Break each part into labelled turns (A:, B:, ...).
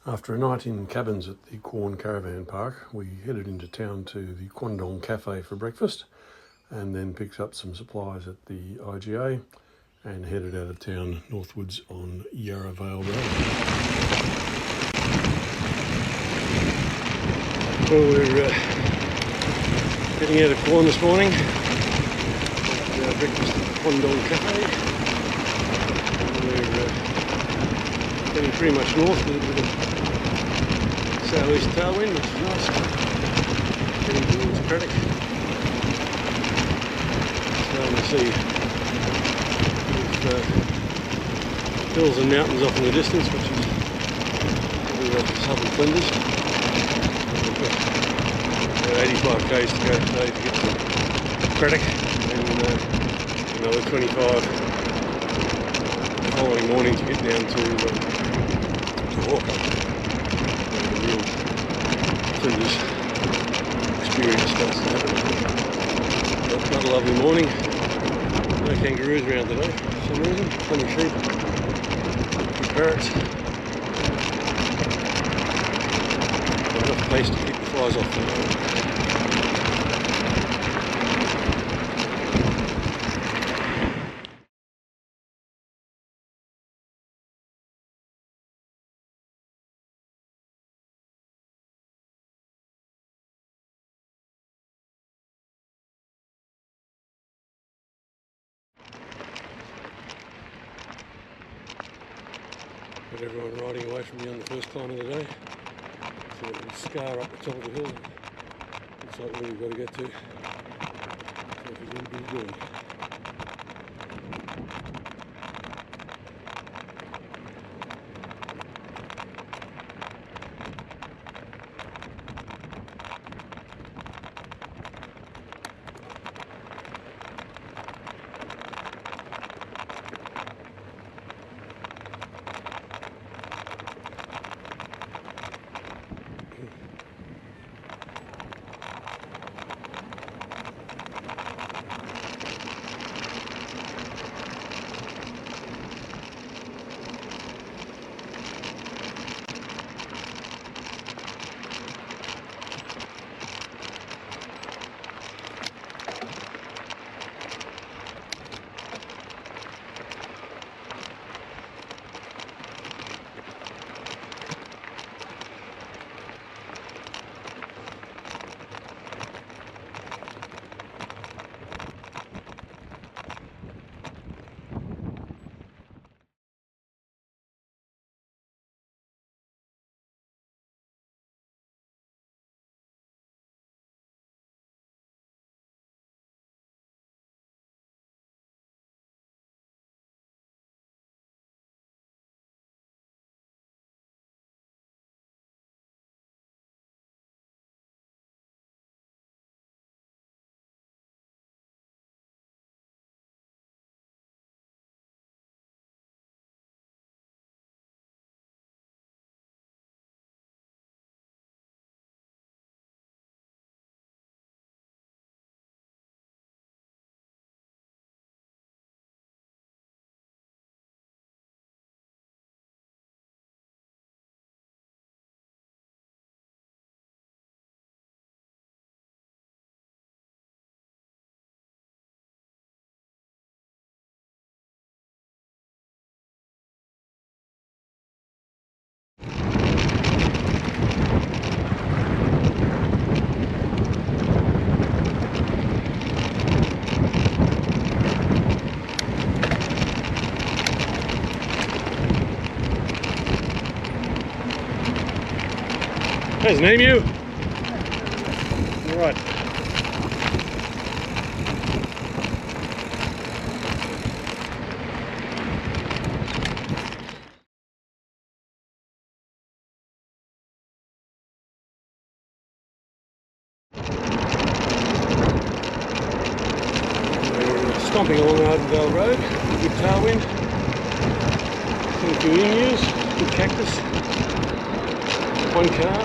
A: After a night in cabins at the Quorn caravan park, we headed into town to the Quorn cafe for breakfast and then picked up some supplies at the IGA and headed out of town northwards on Yarra Vale Road. Well, we're getting out of Quorn this morning. Had breakfast at the Quorn cafe. We're heading pretty much north with a bit of southeast tailwind, which is nice. Heading towards Cradock. Starting to see hills and mountains off in the distance, which is probably the southern Flinders. We've got 85 k's to go today to get to Cradock, and another 25 the following morning to get down to Walker. Flinders experience starts to happen. Not a lovely morning. No kangaroos around today for some reason. Plenty of sheep, a few parrots. Enough pace to keep the flies off the road. Got everyone riding away from me on the first climb of the day. So a little scar up the top of the hill. Looks like where we've got to get to. So if it's going to be good. There's an emu. All right. We're stomping along Vale Road. Good tailwind. Some few emus. Good cactus. One car.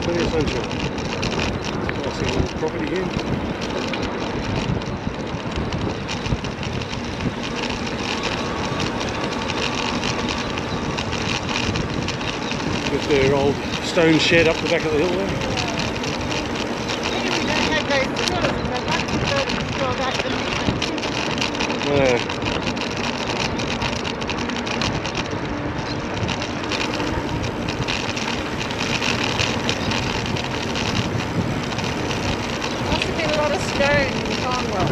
A: Plenty of sunshine. Nice little property here. with their old stone shed up the back of the hill there. Yeah.
B: Must have been a lot of stone in Cornwall.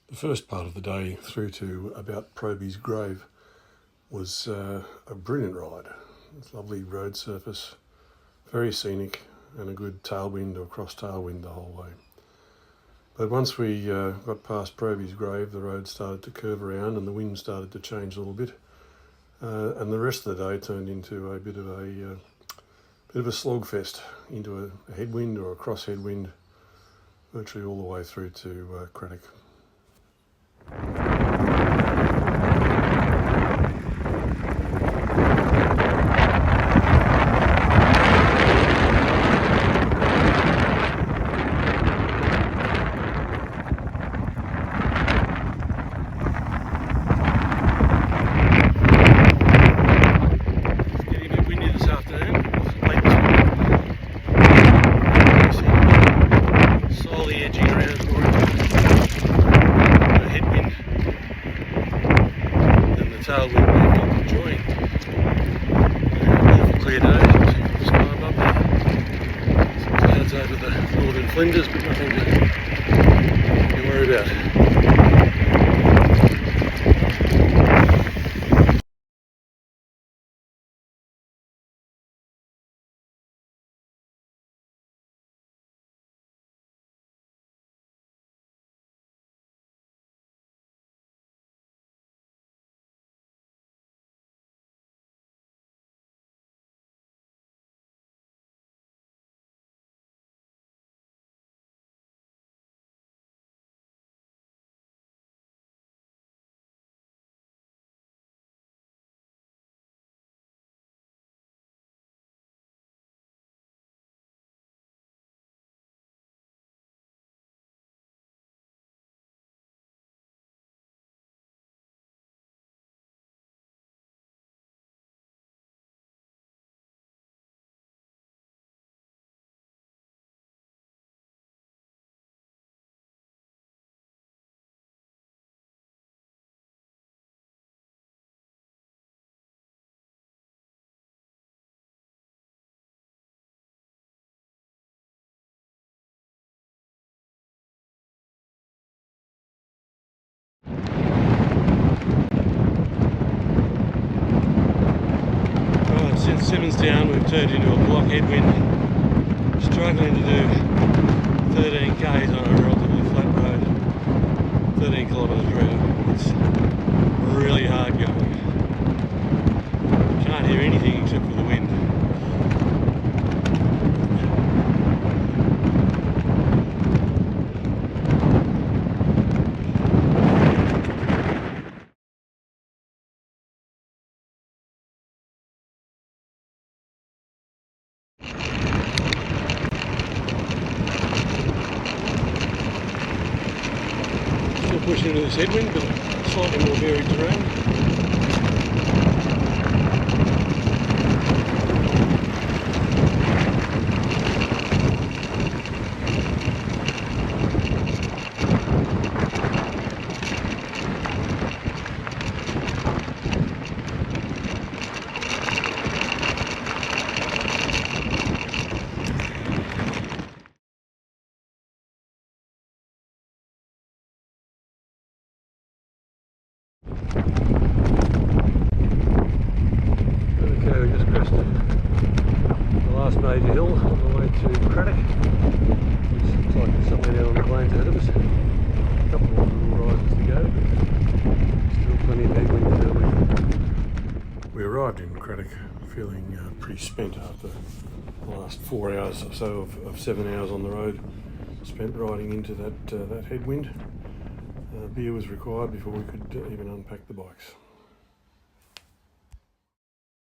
A: The first part of the day through to about Proby's grave was a brilliant ride. It's lovely road surface, very scenic, and a good tailwind or cross tailwind the whole way. But once we got past Proby's grave, the road started to curve around and the wind started to change a little bit, and the rest of the day turned into a bit of a slogfest, into a headwind or a cross headwind, virtually all the way through to Cradock. Tailwind we've been enjoying. Beautiful clear day, you can see the sky above there. Some clouds over the northern Flinders, but nothing to worry about. Since Simmonsdown we've turned into a block headwind, struggling to do 13 k's on a relatively flat road, 13 kilometres round. It's really hard going. Can't hear anything except for the wind. Pushing into this headwind, but slightly more varied terrain. Okay, we just crested the last major hill on the way to Cradock. Which looks like there's somewhere down on the plains ahead of us. A couple more little rises to go, but still plenty of headwind to deal with. We arrived in Cradock feeling pretty spent after the last 4 hours or so of 7 hours on the road spent riding into that headwind. Beer was required before we could even unpack the bikes.